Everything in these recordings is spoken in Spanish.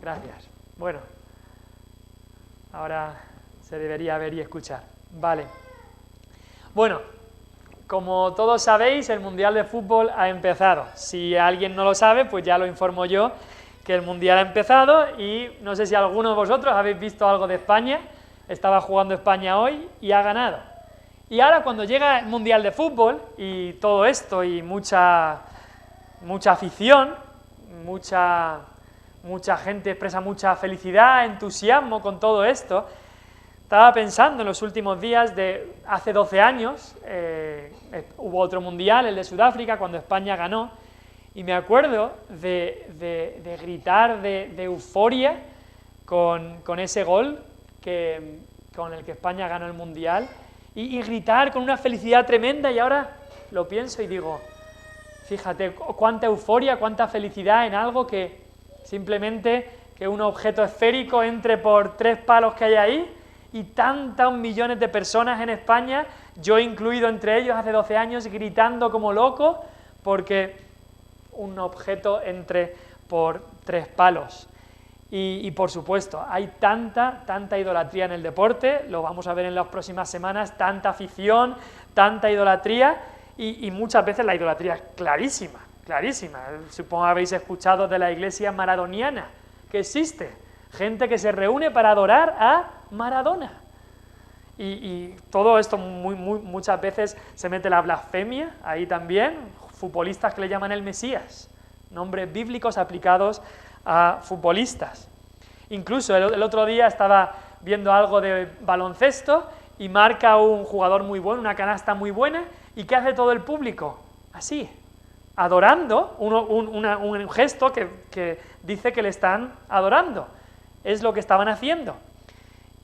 gracias. Bueno, ahora se debería ver y escuchar. Vale. Bueno, como todos sabéis, el Mundial de Fútbol ha empezado. Si alguien no lo sabe, pues ya lo informo yo, que el Mundial ha empezado y no sé si alguno de vosotros habéis visto algo de España. Estaba jugando España hoy y ha ganado. Y ahora cuando llega el Mundial de Fútbol y todo esto y mucha afición, mucha gente expresa mucha felicidad, entusiasmo con todo esto, estaba pensando en los últimos días de hace 12 años, hubo otro Mundial, el de Sudáfrica, cuando España ganó, y me acuerdo de gritar de euforia con ese gol con el que España ganó el Mundial, y gritar con una felicidad tremenda, y ahora lo pienso y digo, fíjate cuánta euforia, cuánta felicidad en algo que simplemente que un objeto esférico entre por 3 palos que hay ahí, y tantos millones de personas en España, yo incluido entre ellos hace 12 años, gritando como loco, porque un objeto entre por 3 palos. Y por supuesto, hay tanta idolatría en el deporte, lo vamos a ver en las próximas semanas, tanta afición, tanta idolatría, y muchas veces la idolatría es clarísima. Supongo que habéis escuchado de la iglesia maradoniana, que existe, gente que se reúne para adorar a Maradona. Y todo esto muchas veces se mete la blasfemia, ahí también, futbolistas que le llaman el Mesías, nombres bíblicos aplicados a futbolistas. Incluso el otro día estaba viendo algo de baloncesto y marca un jugador muy bueno, una canasta muy buena, ¿y qué hace todo el público? Así, adorando, un gesto que dice que le están adorando. Es lo que estaban haciendo.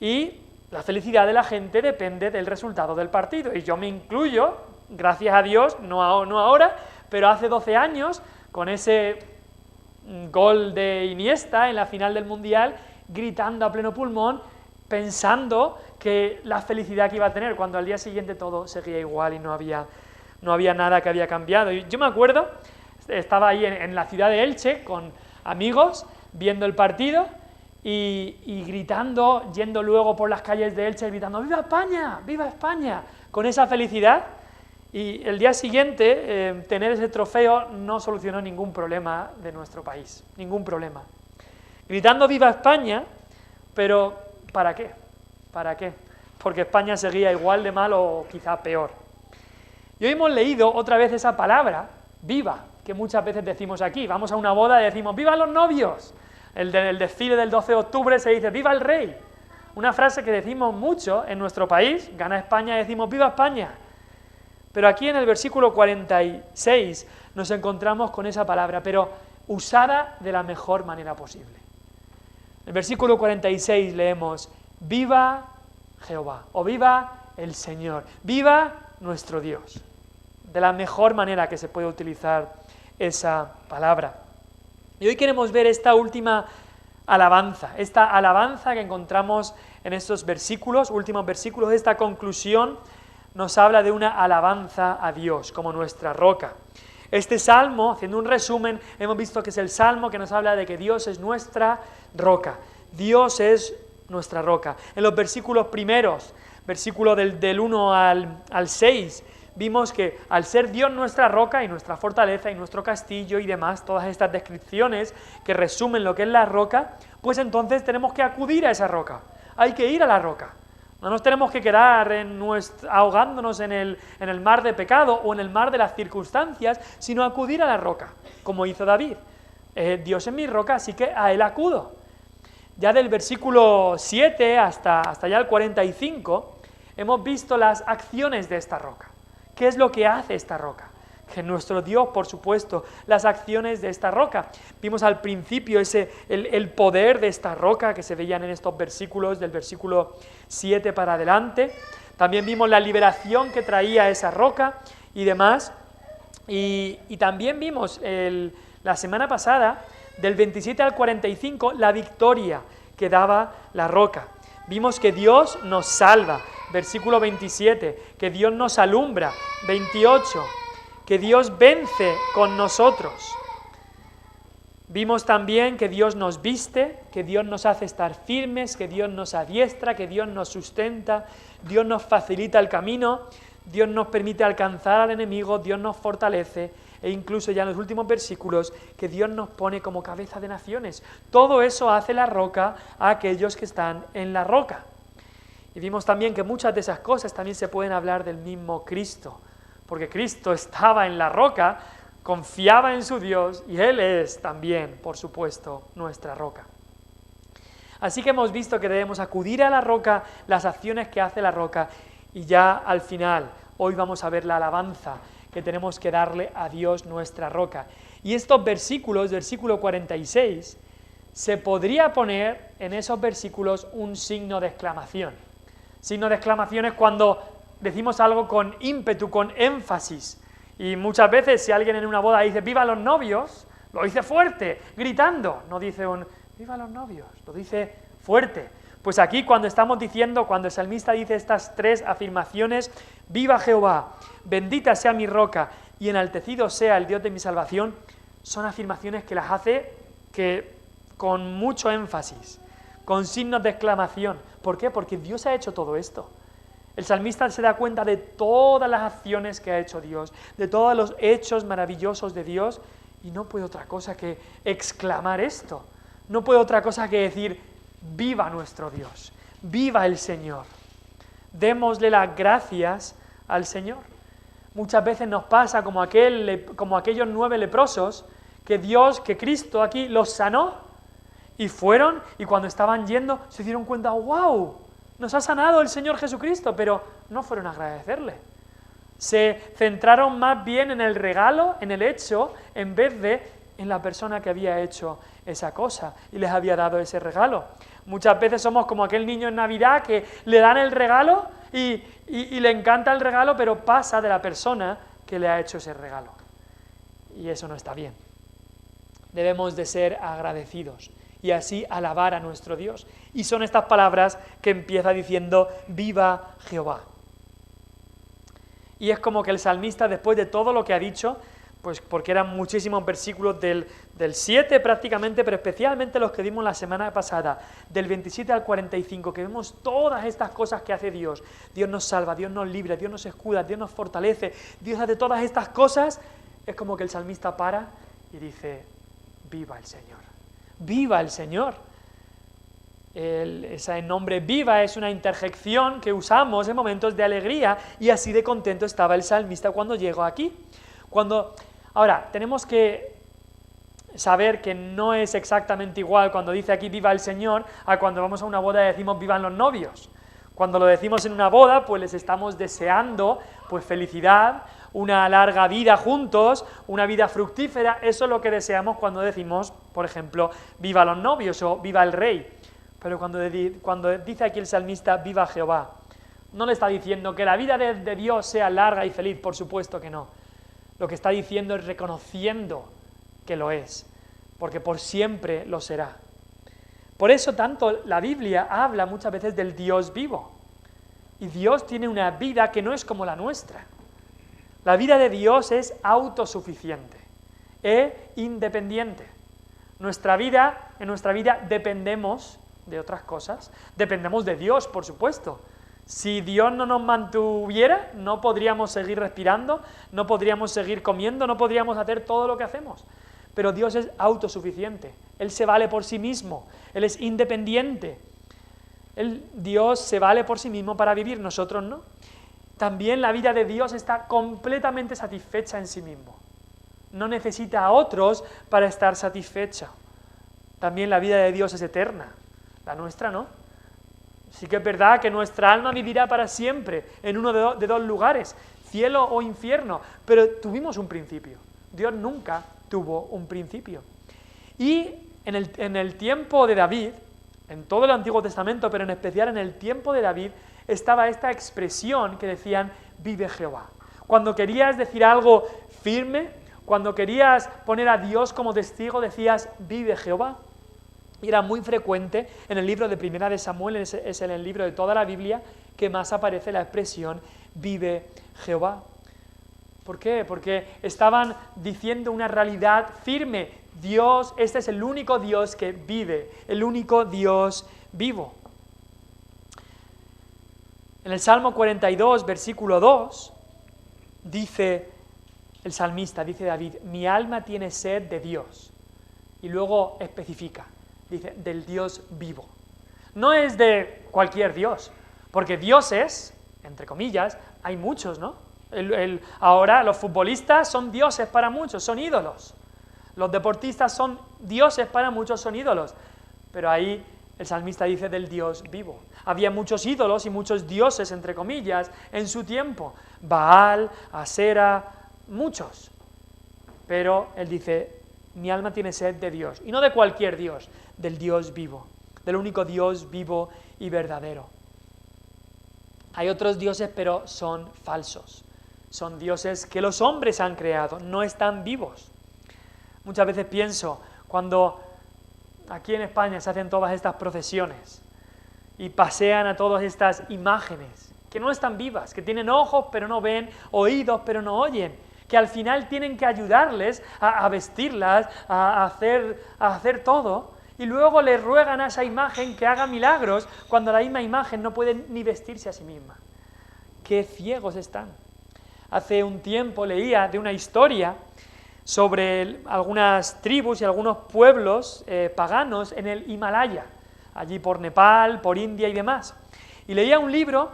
Y la felicidad de la gente depende del resultado del partido. Y yo me incluyo, gracias a Dios, no ahora, pero hace 12 años, con ese gol de Iniesta en la final del Mundial, gritando a pleno pulmón, pensando que la felicidad que iba a tener, cuando al día siguiente todo seguía igual y no había nada que había cambiado. Y yo me acuerdo, estaba ahí en la ciudad de Elche con amigos, viendo el partido y gritando, yendo luego por las calles de Elche, gritando ¡Viva España! ¡Viva España! Con esa felicidad. Y el día siguiente, tener ese trofeo no solucionó ningún problema de nuestro país, ningún problema. Gritando ¡Viva España! Pero ¿para qué? ¿Para qué? Porque España seguía igual de mal o quizá peor. Y hoy hemos leído otra vez esa palabra, viva, que muchas veces decimos aquí. Vamos a una boda y decimos ¡viva los novios! El desfile del 12 de octubre se dice ¡viva el rey! Una frase que decimos mucho en nuestro país, gana España y decimos ¡viva España! Pero aquí en el versículo 46 nos encontramos con esa palabra, pero usada de la mejor manera posible. En el versículo 46 leemos, ¡viva Jehová! O ¡viva el Señor! ¡Viva nuestro Dios! De la mejor manera que se puede utilizar esa palabra. Y hoy queremos ver esta última alabanza que encontramos en estos versículos, últimos versículos, esta conclusión nos habla de una alabanza a Dios como nuestra roca. Este salmo, haciendo un resumen, hemos visto que es el salmo que nos habla de que Dios es nuestra roca. Dios es nuestra roca. En los versículos primeros, versículo del 1 al 6, vimos que al ser Dios nuestra roca y nuestra fortaleza y nuestro castillo y demás, todas estas descripciones que resumen lo que es la roca, pues entonces tenemos que acudir a esa roca. Hay que ir a la roca. No nos tenemos que quedar ahogándonos en el mar de pecado o en el mar de las circunstancias, sino acudir a la roca, como hizo David. Dios es mi roca, así que a él acudo. Ya del versículo 7 hasta ya el 45, hemos visto las acciones de esta roca. ¿Qué es lo que hace esta roca? Que nuestro Dios, por supuesto, las acciones de esta roca. Vimos al principio el poder de esta roca que se veían en estos versículos, del versículo 7 para adelante. También vimos la liberación que traía esa roca y demás. Y también vimos la semana pasada, del 27 al 45, la victoria que daba la roca. Vimos que Dios nos salva, versículo 27, que Dios nos alumbra, 28, que Dios vence con nosotros, Vimos también que Dios nos viste, que Dios nos hace estar firmes, que Dios nos adiestra, que Dios nos sustenta, Dios nos facilita el camino, Dios nos permite alcanzar al enemigo, Dios nos fortalece, e incluso ya en los últimos versículos, que Dios nos pone como cabeza de naciones. Todo eso hace la roca a aquellos que están en la roca. Y vimos también que muchas de esas cosas también se pueden hablar del mismo Cristo, porque Cristo estaba en la roca, confiaba en su Dios, y Él es también, por supuesto, nuestra roca. Así que hemos visto que debemos acudir a la roca, las acciones que hace la roca, y ya al final, hoy vamos a ver la alabanza que tenemos que darle a Dios nuestra roca. Y estos versículos, versículo 46, se podría poner en esos versículos un signo de exclamación. Signo de exclamación es cuando decimos algo con ímpetu, con énfasis. Y muchas veces si alguien en una boda dice ¡viva los novios!, lo dice fuerte, gritando, no dice un ¡viva los novios!, lo dice fuerte. Pues aquí cuando estamos diciendo, cuando el salmista dice estas tres afirmaciones, ¡viva Jehová!, bendita sea mi roca y enaltecido sea el Dios de mi salvación, son afirmaciones que las hace con mucho énfasis, con signos de exclamación. ¿Por qué? Porque Dios ha hecho todo esto. El salmista se da cuenta de todas las acciones que ha hecho Dios, de todos los hechos maravillosos de Dios, y no puede otra cosa que exclamar esto. No puede otra cosa que decir, ¡viva nuestro Dios! ¡Viva el Señor! Démosle las gracias al Señor. Muchas veces nos pasa como aquellos 9 leprosos, que Cristo aquí los sanó, y fueron, y cuando estaban yendo, se dieron cuenta, ¡wow!, nos ha sanado el Señor Jesucristo, pero no fueron a agradecerle. Se centraron más bien en el regalo, en el hecho, en vez de en la persona que había hecho esa cosa y les había dado ese regalo. Muchas veces somos como aquel niño en Navidad que le dan el regalo y le encanta el regalo, pero pasa de la persona que le ha hecho ese regalo. Y eso no está bien. Debemos de ser agradecidos y así alabar a nuestro Dios. Y son estas palabras que empieza diciendo, ¡viva Jehová! Y es como que el salmista, después de todo lo que ha dicho, pues porque eran muchísimos versículos del 7 prácticamente, pero especialmente los que dimos la semana pasada, del 27 al 45, que vemos todas estas cosas que hace Dios. Dios nos salva, Dios nos libra, Dios nos escuda, Dios nos fortalece, Dios hace todas estas cosas. Es como que el salmista para y dice, ¡viva el Señor! ¡Viva el Señor! Ese nombre viva es una interjección que usamos en momentos de alegría, y así de contento estaba el salmista cuando llegó aquí. Ahora, tenemos que saber que no es exactamente igual cuando dice aquí viva el Señor a cuando vamos a una boda y decimos vivan los novios. Cuando lo decimos en una boda, pues les estamos deseando pues felicidad, una larga vida juntos, una vida fructífera. Eso es lo que deseamos cuando decimos, por ejemplo, viva los novios o viva el rey. Pero cuando dice aquí el salmista viva Jehová, no le está diciendo que la vida de Dios sea larga y feliz, por supuesto que no. Lo que está diciendo es reconociendo que lo es, porque por siempre lo será. Por eso tanto la Biblia habla muchas veces del Dios vivo. Y Dios tiene una vida que no es como la nuestra. La vida de Dios es autosuficiente e independiente. En nuestra vida dependemos de otras cosas, dependemos de Dios, por supuesto. Si Dios no nos mantuviera, no podríamos seguir respirando, no podríamos seguir comiendo, no podríamos hacer todo lo que hacemos. Pero Dios es autosuficiente, Él se vale por sí mismo, Él es independiente. Dios se vale por sí mismo para vivir, nosotros no. También la vida de Dios está completamente satisfecha en sí mismo. No necesita a otros para estar satisfecha. También la vida de Dios es eterna, la nuestra no. Sí que es verdad que nuestra alma vivirá para siempre en uno de dos lugares, cielo o infierno, pero tuvimos un principio. Dios nunca tuvo un principio. Y en el tiempo de David, en todo el Antiguo Testamento, pero en especial en el tiempo de David, estaba esta expresión que decían, vive Jehová. Cuando querías decir algo firme, cuando querías poner a Dios como testigo, decías, vive Jehová. Y era muy frecuente en el libro de Primera de Samuel, es en el libro de toda la Biblia, que más aparece la expresión, vive Jehová. ¿Por qué? Porque estaban diciendo una realidad firme, Dios, este es el único Dios que vive, el único Dios vivo. En el Salmo 42, versículo 2, dice el salmista, dice David, mi alma tiene sed de Dios. Y luego especifica, dice, del Dios vivo. No es de cualquier Dios, porque dioses, entre comillas, hay muchos, ¿no? Ahora los futbolistas son dioses para muchos, son ídolos. Los deportistas son dioses para muchos, son ídolos. Pero ahí el salmista dice del Dios vivo. Había muchos ídolos y muchos dioses, entre comillas, en su tiempo. Baal, Asera, muchos. Pero él dice, mi alma tiene sed de Dios. Y no de cualquier Dios, del Dios vivo. Del único Dios vivo y verdadero. Hay otros dioses, pero son falsos. Son dioses que los hombres han creado, no están vivos. Muchas veces pienso, cuando aquí en España se hacen todas estas procesiones y pasean a todas estas imágenes, que no están vivas, que tienen ojos pero no ven, oídos pero no oyen, que al final tienen que ayudarles a vestirlas, a hacer todo, y luego le ruegan a esa imagen que haga milagros cuando la misma imagen no puede ni vestirse a sí misma. ¡Qué ciegos están! Hace un tiempo leía de una historia sobre algunas tribus y algunos pueblos paganos en el Himalaya, allí por Nepal, por India y demás. Y leía un libro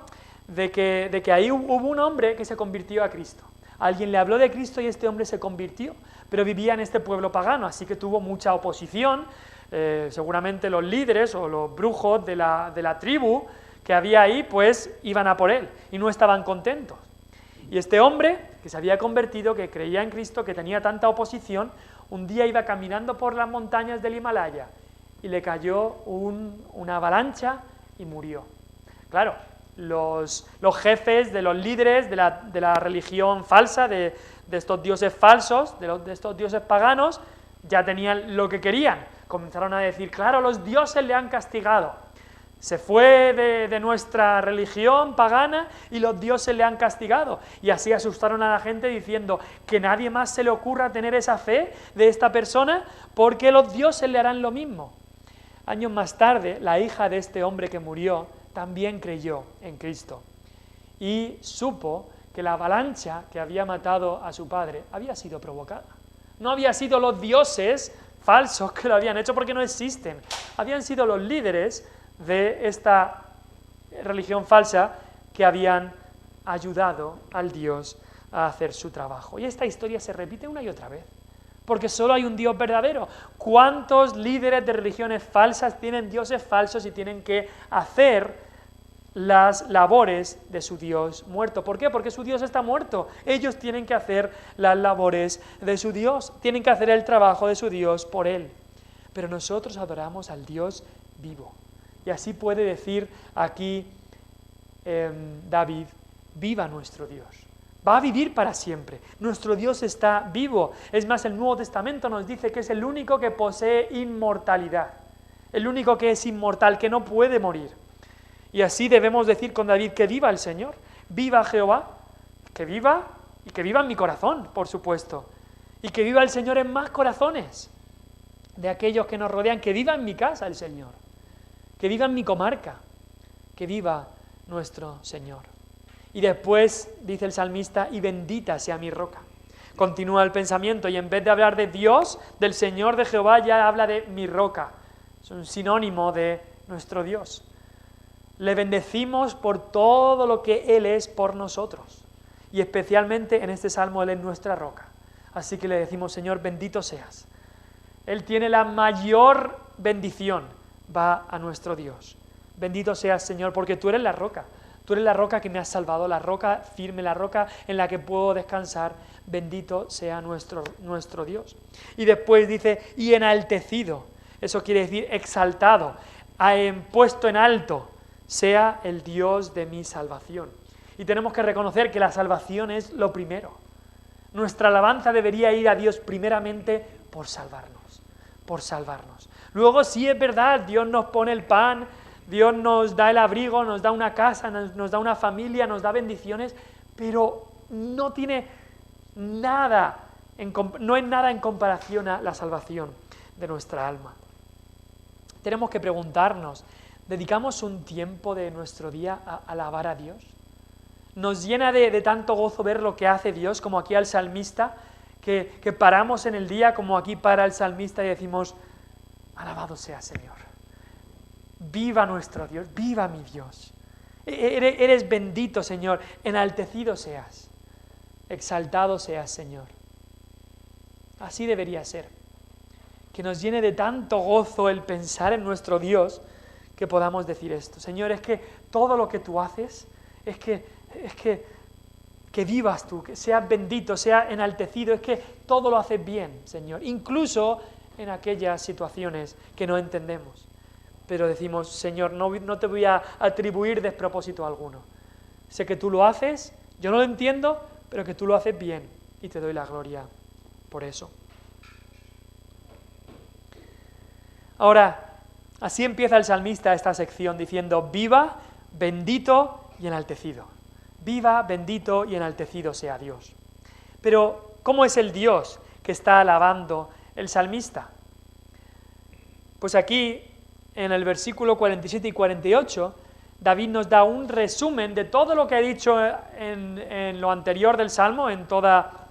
de que ahí hubo un hombre que se convirtió a Cristo. Alguien le habló de Cristo y este hombre se convirtió, pero vivía en este pueblo pagano, así que tuvo mucha oposición. Seguramente los líderes o los brujos de la tribu que había ahí, pues iban a por él y no estaban contentos. Y este hombre, que se había convertido, que creía en Cristo, que tenía tanta oposición, un día iba caminando por las montañas del Himalaya y le cayó una avalancha y murió. Claro, los jefes de los líderes de la religión falsa, de estos dioses falsos, de estos dioses paganos, ya tenían lo que querían. Comenzaron a decir, claro, los dioses le han castigado. Se fue de nuestra religión pagana y los dioses le han castigado. Y así asustaron a la gente diciendo que nadie más se le ocurra tener esa fe de esta persona porque los dioses le harán lo mismo. Años más tarde, la hija de este hombre que murió también creyó en Cristo y supo que la avalancha que había matado a su padre había sido provocada. No había sido los dioses falsos que lo habían hecho porque no existen. Habían sido los líderes de esta religión falsa que habían ayudado al Dios a hacer su trabajo. Y esta historia se repite una y otra vez, porque solo hay un Dios verdadero. ¿Cuántos líderes de religiones falsas tienen dioses falsos y tienen que hacer las labores de su Dios muerto? ¿Por qué? Porque su Dios está muerto. Ellos tienen que hacer las labores de su Dios, tienen que hacer el trabajo de su Dios por él. Pero nosotros adoramos al Dios vivo. Y así puede decir aquí David, viva nuestro Dios. Va a vivir para siempre. Nuestro Dios está vivo. Es más, el Nuevo Testamento nos dice que es el único que posee inmortalidad. El único que es inmortal, que no puede morir. Y así debemos decir con David que viva el Señor. Viva Jehová. Que viva y que viva en mi corazón, por supuesto. Y que viva el Señor en más corazones de aquellos que nos rodean. Que viva en mi casa el Señor. Que viva en mi comarca, que viva nuestro Señor. Y después, dice el salmista, y bendita sea mi roca. Continúa el pensamiento y en vez de hablar de Dios, del Señor, de Jehová, ya habla de mi roca. Es un sinónimo de nuestro Dios. Le bendecimos por todo lo que Él es por nosotros. Y especialmente en este salmo Él es nuestra roca. Así que le decimos, Señor, bendito seas. Él tiene la mayor bendición. Va a nuestro Dios. Bendito seas, Señor, porque tú eres la roca. Tú eres la roca que me has salvado, la roca firme, la roca en la que puedo descansar. Bendito sea nuestro Dios. Y después dice, y enaltecido. Eso quiere decir exaltado, puesto en alto, sea el Dios de mi salvación. Y tenemos que reconocer que la salvación es lo primero. Nuestra alabanza debería ir a Dios primeramente por salvarnos, por salvarnos. Luego sí es verdad, Dios nos pone el pan, Dios nos da el abrigo, nos da una casa, nos da una familia, nos da bendiciones, pero no tiene nada no es nada en comparación a la salvación de nuestra alma. Tenemos que preguntarnos, ¿dedicamos un tiempo de nuestro día a alabar a Dios? ¿Nos llena de tanto gozo ver lo que hace Dios, como aquí al salmista, que paramos en el día como aquí para el salmista y decimos, alabado sea Señor, viva nuestro Dios, viva mi Dios, eres bendito Señor, enaltecido seas, exaltado seas Señor? Así debería ser, que nos llene de tanto gozo el pensar en nuestro Dios, que podamos decir esto, Señor, es que todo lo que tú haces, es que vivas tú, que seas bendito, sea enaltecido, es que todo lo haces bien, Señor, incluso en aquellas situaciones que no entendemos. Pero decimos, Señor, no te voy a atribuir despropósito alguno. Sé que tú lo haces, yo no lo entiendo, pero que tú lo haces bien y te doy la gloria por eso. Ahora, así empieza el salmista esta sección diciendo, viva, bendito y enaltecido. Viva, bendito y enaltecido sea Dios. Pero, ¿cómo es el Dios que está alabando el salmista? Pues aquí, en el versículo 47 y 48, David nos da un resumen de todo lo que ha dicho en lo anterior del Salmo, en toda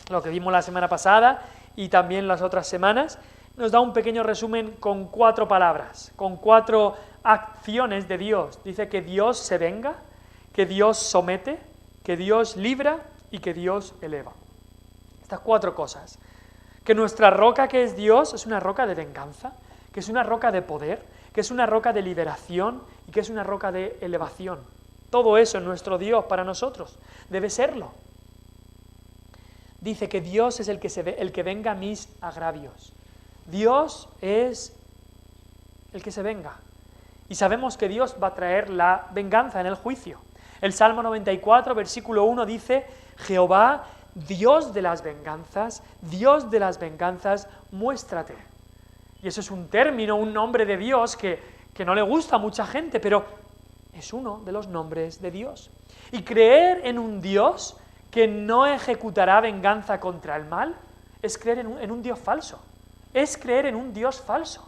lo que vimos la semana pasada y también las otras semanas. Nos da un pequeño resumen con 4 palabras, con 4 acciones de Dios. Dice que Dios se venga, que Dios somete, que Dios libra y que Dios eleva. Estas 4 cosas. Que nuestra roca, que es Dios, es una roca de venganza, que es una roca de poder, que es una roca de liberación y que es una roca de elevación. Todo eso es nuestro Dios para nosotros, debe serlo. Dice que Dios es el que venga mis agravios. Dios es el que se venga. Y sabemos que Dios va a traer la venganza en el juicio. El Salmo 94, versículo 1 dice, Jehová, Dios de las venganzas, muéstrate. Y eso es un término, un nombre de Dios que no le gusta a mucha gente, pero es uno de los nombres de Dios. Y creer en un Dios que no ejecutará venganza contra el mal es creer en un Dios falso. Es creer en un Dios falso.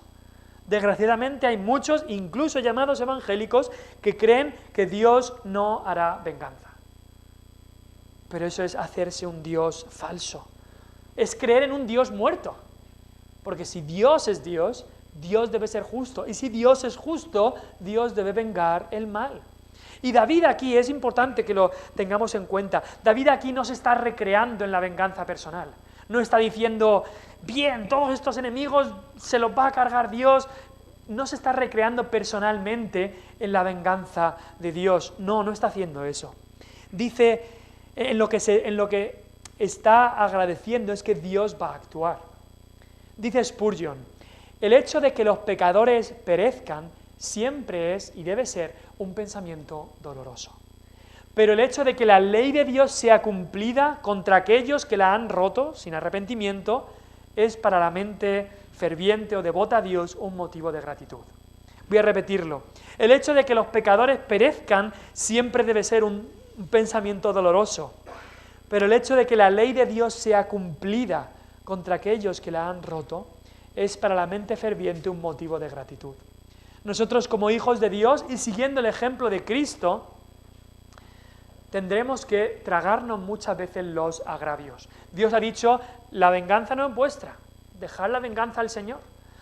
Desgraciadamente hay muchos, incluso llamados evangélicos, que creen que Dios no hará venganza. Pero eso es hacerse un Dios falso. Es creer en un Dios muerto. Porque si Dios es Dios, Dios debe ser justo. Y si Dios es justo, Dios debe vengar el mal. Y David aquí, es importante que lo tengamos en cuenta, David aquí no se está recreando en la venganza personal. No está diciendo, bien, todos estos enemigos se los va a cargar Dios. No se está recreando personalmente en la venganza de Dios. No está haciendo eso. Dice, en lo que está agradeciendo es que Dios va a actuar. Dice Spurgeon, el hecho de que los pecadores perezcan siempre es y debe ser un pensamiento doloroso. Pero el hecho de que la ley de Dios sea cumplida contra aquellos que la han roto sin arrepentimiento es para la mente ferviente o devota a Dios un motivo de gratitud. Voy a repetirlo. El hecho de que los pecadores perezcan siempre debe ser un pensamiento doloroso. Pero el hecho de que la ley de Dios sea cumplida contra aquellos que la han roto es para la mente ferviente un motivo de gratitud. Nosotros como hijos de Dios y siguiendo el ejemplo de Cristo, tendremos que tragarnos muchas veces los agravios. Dios ha dicho, la venganza no es vuestra, dejad la venganza al Señor.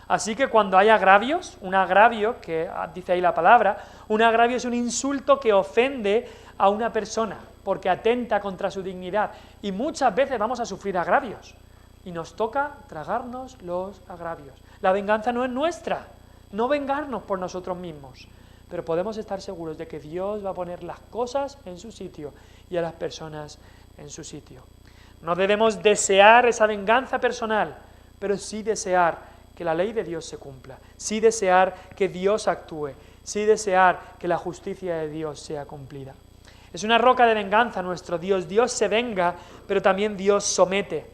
Así que cuando hay agravios, un agravio, que dice ahí la palabra, un agravio es un insulto que ofende a una persona, porque atenta contra su dignidad. Y muchas veces vamos a sufrir agravios, y nos toca tragarnos los agravios. La venganza no es nuestra, no vengarnos por nosotros mismos, pero podemos estar seguros de que Dios va a poner las cosas en su sitio y a las personas en su sitio. No debemos desear esa venganza personal, pero sí desear que la ley de Dios se cumpla, sí desear que Dios actúe, sí desear que la justicia de Dios sea cumplida. Es una roca de venganza nuestro Dios. Dios se venga, pero también Dios somete.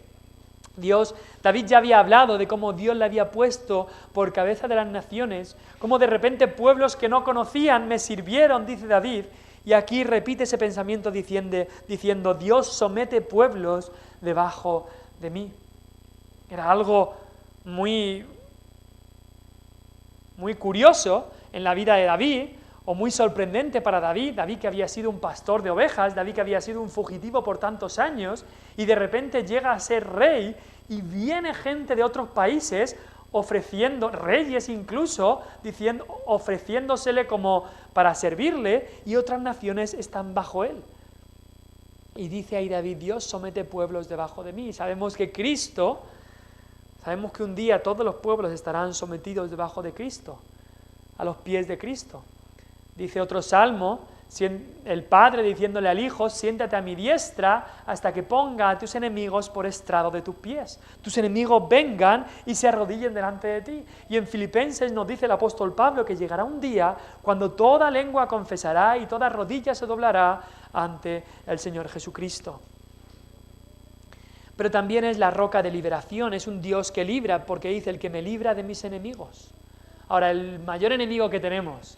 David ya había hablado de cómo Dios le había puesto por cabeza de las naciones, cómo de repente pueblos que no conocían me sirvieron, dice David, y aquí repite ese pensamiento diciendo Dios somete pueblos debajo de mí. Era algo muy, muy curioso en la vida de David, o muy sorprendente para David, David que había sido un pastor de ovejas, David que había sido un fugitivo por tantos años, y de repente llega a ser rey, y viene gente de otros países ofreciendo, reyes incluso, ofreciéndosele como para servirle, y otras naciones están bajo él. Y dice ahí David, Dios somete pueblos debajo de mí. Sabemos que Cristo, sabemos que un día todos los pueblos estarán sometidos debajo de Cristo, a los pies de Cristo. Dice otro salmo, el padre diciéndole al hijo, siéntate a mi diestra hasta que ponga a tus enemigos por estrado de tus pies. Tus enemigos vengan y se arrodillen delante de ti. Y en Filipenses nos dice el apóstol Pablo que llegará un día cuando toda lengua confesará y toda rodilla se doblará ante el Señor Jesucristo. Pero también es la roca de liberación, es un Dios que libra, porque dice, el que me libra de mis enemigos. Ahora, el mayor enemigo que tenemos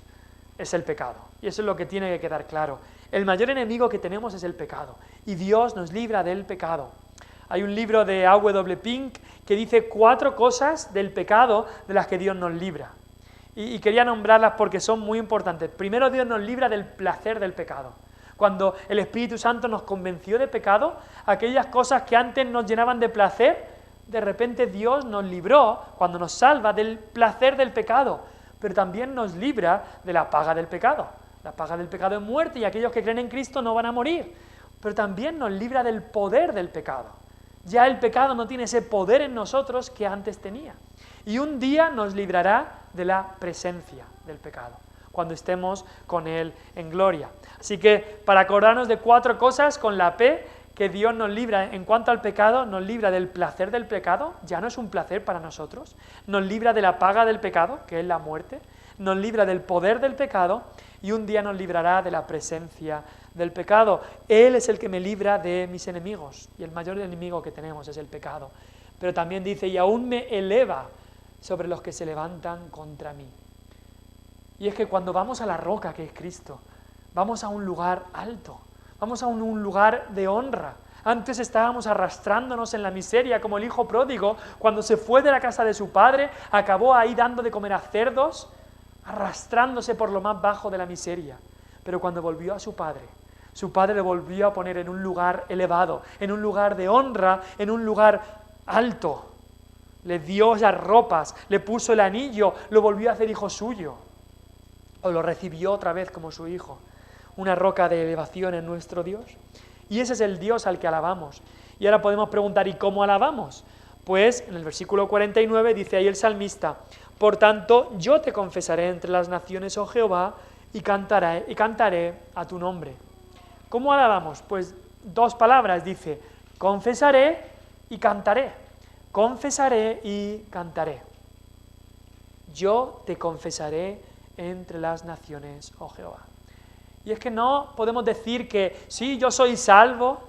es el pecado, y eso es lo que tiene que quedar claro. El mayor enemigo que tenemos es el pecado, y Dios nos libra del pecado. Hay un libro de A.W. Pink que dice 4 cosas del pecado de las que Dios nos libra, y quería nombrarlas porque son muy importantes. Primero, Dios nos libra del placer del pecado. Cuando el Espíritu Santo nos convenció de pecado, aquellas cosas que antes nos llenaban de placer, de repente Dios nos libró, cuando nos salva, del placer del pecado, pero también nos libra de la paga del pecado. La paga del pecado es muerte, y aquellos que creen en Cristo no van a morir, pero también nos libra del poder del pecado. Ya el pecado no tiene ese poder en nosotros que antes tenía, y un día nos librará de la presencia del pecado, cuando estemos con Él en gloria. Así que, para acordarnos de 4 cosas con la P, que Dios nos libra en cuanto al pecado, nos libra del placer del pecado, ya no es un placer para nosotros, nos libra de la paga del pecado, que es la muerte, nos libra del poder del pecado, y un día nos librará de la presencia del pecado. Él es el que me libra de mis enemigos, y el mayor enemigo que tenemos es el pecado. Pero también dice, y aún me eleva sobre los que se levantan contra mí. Y es que cuando vamos a la roca que es Cristo, vamos a un lugar alto, vamos a un lugar de honra. Antes estábamos arrastrándonos en la miseria, como el hijo pródigo, cuando se fue de la casa de su padre, acabó ahí dando de comer a cerdos, arrastrándose por lo más bajo de la miseria. Pero cuando volvió a su padre le volvió a poner en un lugar elevado, en un lugar de honra, en un lugar alto. Le dio las ropas, le puso el anillo, lo volvió a hacer hijo suyo, o lo recibió otra vez como su hijo. Una roca de elevación en nuestro Dios. Y ese es el Dios al que alabamos. Y ahora podemos preguntar, ¿y cómo alabamos? Pues en el versículo 49 dice ahí el salmista, por tanto yo te confesaré entre las naciones, oh Jehová, y cantaré a tu nombre. ¿Cómo alabamos? Pues 2 palabras, dice, confesaré y cantaré. Confesaré y cantaré. Yo te confesaré entre las naciones, oh Jehová. Y es que no podemos decir que sí, yo soy salvo.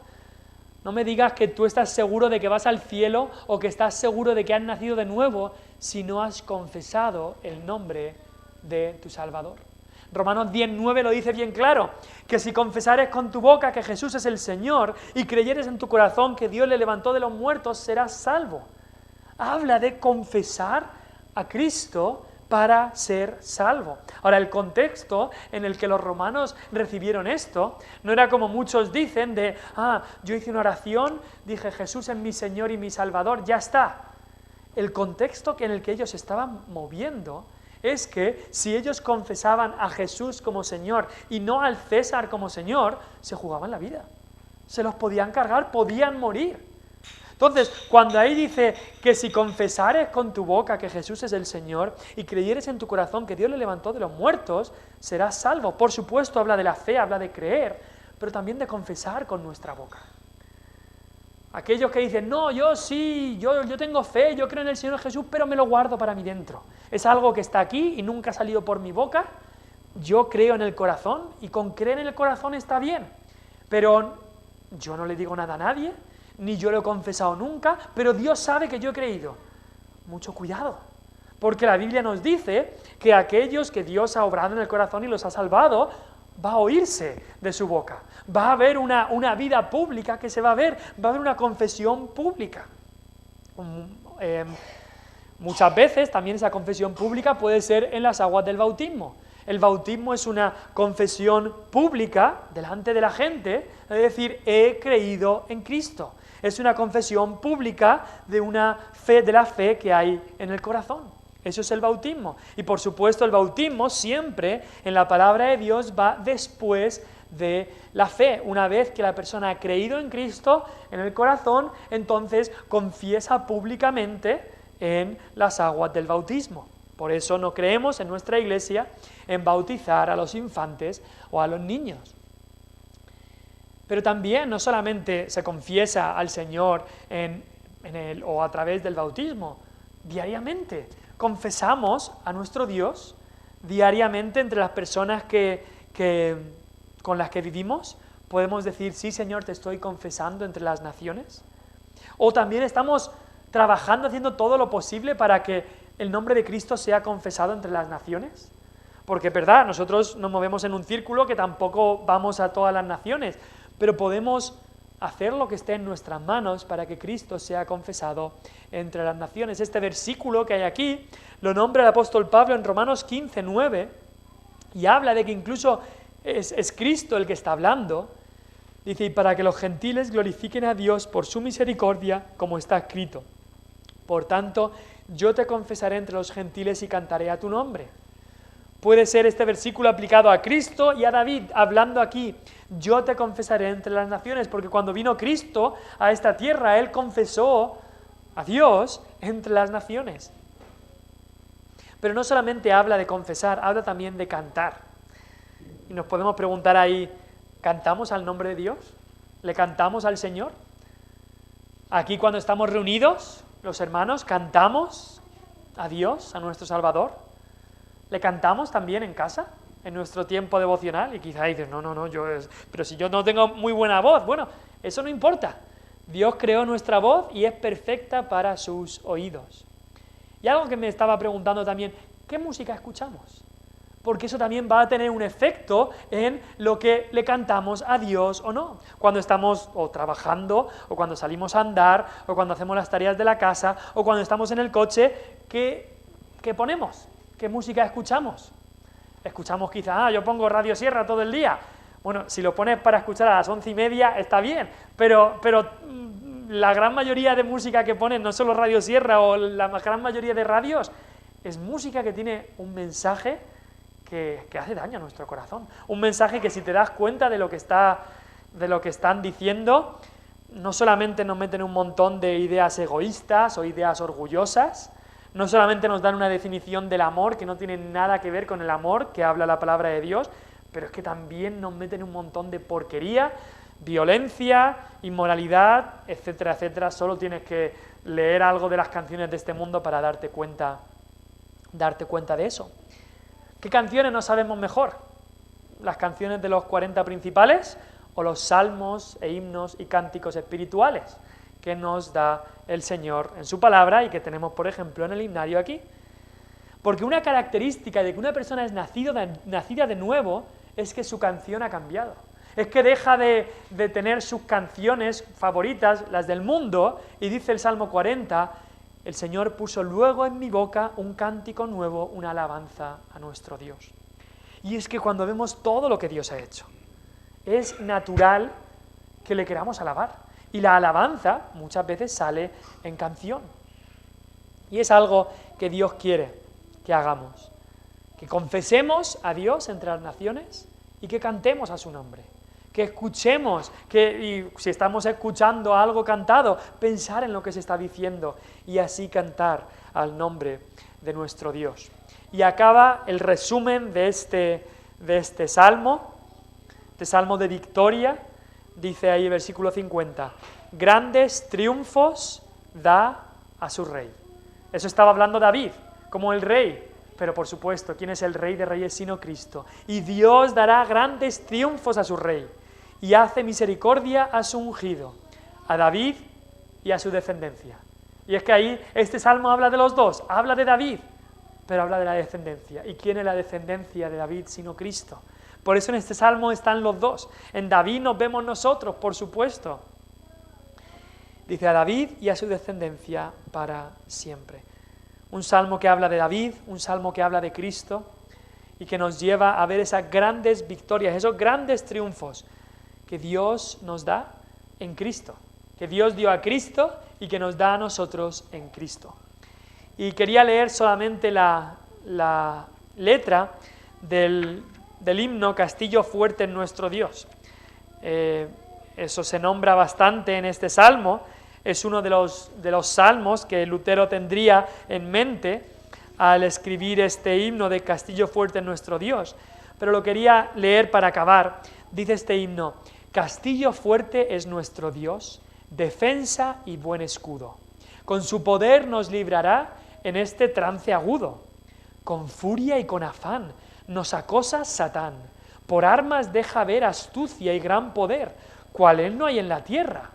No me digas que tú estás seguro de que vas al cielo o que estás seguro de que has nacido de nuevo si no has confesado el nombre de tu Salvador. Romanos 10:9 lo dice bien claro, que si confesares con tu boca que Jesús es el Señor y creyeres en tu corazón que Dios le levantó de los muertos, serás salvo. Habla de confesar a Cristo para ser salvo. Ahora, el contexto en el que los romanos recibieron esto no era como muchos dicen de, yo hice una oración, dije Jesús es mi Señor y mi Salvador, ya está. El contexto en el que ellos estaban moviendo es que si ellos confesaban a Jesús como Señor y no al César como Señor, se jugaban la vida. Se los podían cargar, podían morir. Entonces, cuando ahí dice que si confesares con tu boca que Jesús es el Señor y creyeres en tu corazón que Dios le levantó de los muertos, serás salvo. Por supuesto, habla de la fe, habla de creer, pero también de confesar con nuestra boca. Aquellos que dicen, no, yo sí, yo tengo fe, yo creo en el Señor Jesús, pero me lo guardo para mí dentro. Es algo que está aquí y nunca ha salido por mi boca. Yo creo en el corazón y con creer en el corazón está bien, pero yo no le digo nada a nadie, ni yo lo he confesado nunca, pero Dios sabe que yo he creído. Mucho cuidado, porque la Biblia nos dice que aquellos que Dios ha obrado en el corazón y los ha salvado, va a oírse de su boca, va a haber una vida pública que se va a ver, va a haber una confesión pública. Muchas veces también esa confesión pública puede ser en las aguas del bautismo. El bautismo es una confesión pública delante de la gente, es decir, he creído en Cristo. Es una confesión pública de una fe, de la fe que hay en el corazón. Eso es el bautismo. Y por supuesto el bautismo siempre en la palabra de Dios va después de la fe. Una vez que la persona ha creído en Cristo en el corazón, entonces confiesa públicamente en las aguas del bautismo. Por eso no creemos en nuestra iglesia en bautizar a los infantes o a los niños. Pero también no solamente se confiesa al Señor o a través del bautismo, diariamente confesamos a nuestro Dios, diariamente entre las personas con las que vivimos, podemos decir, sí Señor, te estoy confesando entre las naciones. O también estamos trabajando, haciendo todo lo posible para que el nombre de Cristo sea confesado entre las naciones. Porque es verdad, nosotros nos movemos en un círculo que tampoco vamos a todas las naciones, pero podemos hacer lo que esté en nuestras manos para que Cristo sea confesado entre las naciones. Este versículo que hay aquí lo nombra el apóstol Pablo en Romanos 15:9 y habla de que incluso es Cristo el que está hablando. Dice, y para que los gentiles glorifiquen a Dios por su misericordia, como está escrito. Por tanto, yo te confesaré entre los gentiles y cantaré a tu nombre. Puede ser este versículo aplicado a Cristo y a David, hablando aquí, yo te confesaré entre las naciones, porque cuando vino Cristo a esta tierra, Él confesó a Dios entre las naciones. Pero no solamente habla de confesar, habla también de cantar. Y nos podemos preguntar ahí, ¿cantamos al nombre de Dios? ¿Le cantamos al Señor? Aquí cuando estamos reunidos, los hermanos, ¿cantamos a Dios, a nuestro Salvador? ¿Le cantamos también en casa, en nuestro tiempo devocional? Y quizá dices, no, pero si yo no tengo muy buena voz. Bueno, eso no importa. Dios creó nuestra voz y es perfecta para sus oídos. Y algo que me estaba preguntando también, ¿qué música escuchamos? Porque eso también va a tener un efecto en lo que le cantamos a Dios o no. Cuando estamos o trabajando, o cuando salimos a andar, o cuando hacemos las tareas de la casa, o cuando estamos en el coche, ¿qué ponemos? ¿Qué música escuchamos? Escuchamos quizá, yo pongo Radio Sierra todo el día. Bueno, si lo pones para escuchar a las 11:30 está bien, pero la gran mayoría de música que ponen, no solo Radio Sierra o la gran mayoría de radios, es música que tiene un mensaje que hace daño a nuestro corazón. Un mensaje que si te das cuenta de lo que están diciendo, no solamente nos meten un montón de ideas egoístas o ideas orgullosas, no solamente nos dan una definición del amor que no tiene nada que ver con el amor que habla la palabra de Dios, pero es que también nos meten un montón de porquería, violencia, inmoralidad, etcétera, etcétera. Solo tienes que leer algo de las canciones de este mundo para darte cuenta de eso. ¿Qué canciones no sabemos mejor? ¿Las canciones de los 40 principales o los salmos e himnos y cánticos espirituales que nos da el Señor en su palabra y que tenemos, por ejemplo, en el himnario aquí? Porque una característica de que una persona es nacida de nuevo es que su canción ha cambiado. Es que deja de tener sus canciones favoritas, las del mundo, y dice el Salmo 40, el Señor puso luego en mi boca un cántico nuevo, una alabanza a nuestro Dios. Y es que cuando vemos todo lo que Dios ha hecho, es natural que le queramos alabar. Y la alabanza muchas veces sale en canción. Y es algo que Dios quiere que hagamos. Que confesemos a Dios entre las naciones y que cantemos a su nombre. Que escuchemos, y si estamos escuchando algo cantado, pensar en lo que se está diciendo y así cantar al nombre de nuestro Dios. Y acaba el resumen de este salmo de victoria, dice ahí el versículo 50, grandes triunfos da a su rey. Eso estaba hablando David, como el rey, pero por supuesto, ¿quién es el rey de reyes sino Cristo? Y Dios dará grandes triunfos a su rey, y hace misericordia a su ungido, a David y a su descendencia. Y es que ahí este salmo habla de los dos, habla de David, pero habla de la descendencia. ¿Y quién es la descendencia de David sino Cristo? Por eso en este salmo están los dos. En David nos vemos nosotros, por supuesto. Dice a David y a su descendencia para siempre. Un salmo que habla de David, un salmo que habla de Cristo y que nos lleva a ver esas grandes victorias, esos grandes triunfos que Dios nos da en Cristo, que Dios dio a Cristo y que nos da a nosotros en Cristo. Y quería leer solamente la letra del himno Castillo fuerte en nuestro Dios. Eso se nombra bastante en este salmo, es uno de los salmos que Lutero tendría en mente al escribir este himno de Castillo fuerte en nuestro Dios. Pero lo quería leer para acabar. Dice este himno: Castillo fuerte es nuestro Dios, defensa y buen escudo. Con su poder nos librará en este trance agudo. Con furia y con afán nos acosa Satán, por armas deja ver astucia y gran poder, cual él no hay en la tierra.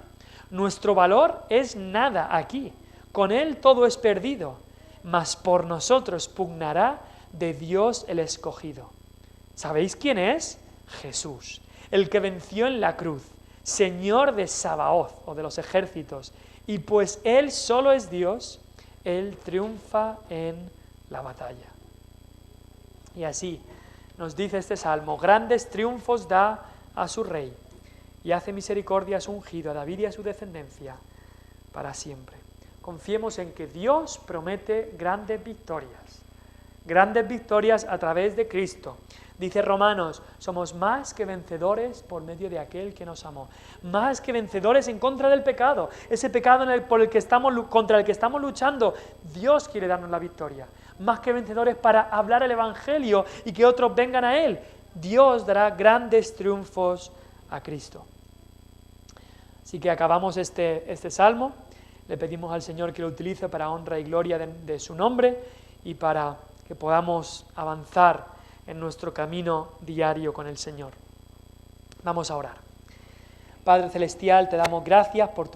Nuestro valor es nada aquí, con él todo es perdido, mas por nosotros pugnará de Dios el escogido. ¿Sabéis quién es? Jesús, el que venció en la cruz, Señor de Sabaoth, o de los ejércitos, y pues él solo es Dios, él triunfa en la batalla. Y así nos dice este salmo: grandes triunfos da a su rey, y hace misericordia a su ungido, a David y a su descendencia, para siempre. Confiemos en que Dios promete grandes victorias a través de Cristo. Dice Romanos: somos más que vencedores por medio de aquel que nos amó. Más que vencedores en contra del pecado. Ese pecado contra el que estamos luchando, Dios quiere darnos la victoria. Más que vencedores para hablar el Evangelio y que otros vengan a Él. Dios dará grandes triunfos a Cristo. Así que acabamos este salmo. Le pedimos al Señor que lo utilice para honra y gloria de su nombre y para que podamos avanzar en nuestro camino diario con el Señor. Vamos a orar. Padre Celestial, te damos gracias por tu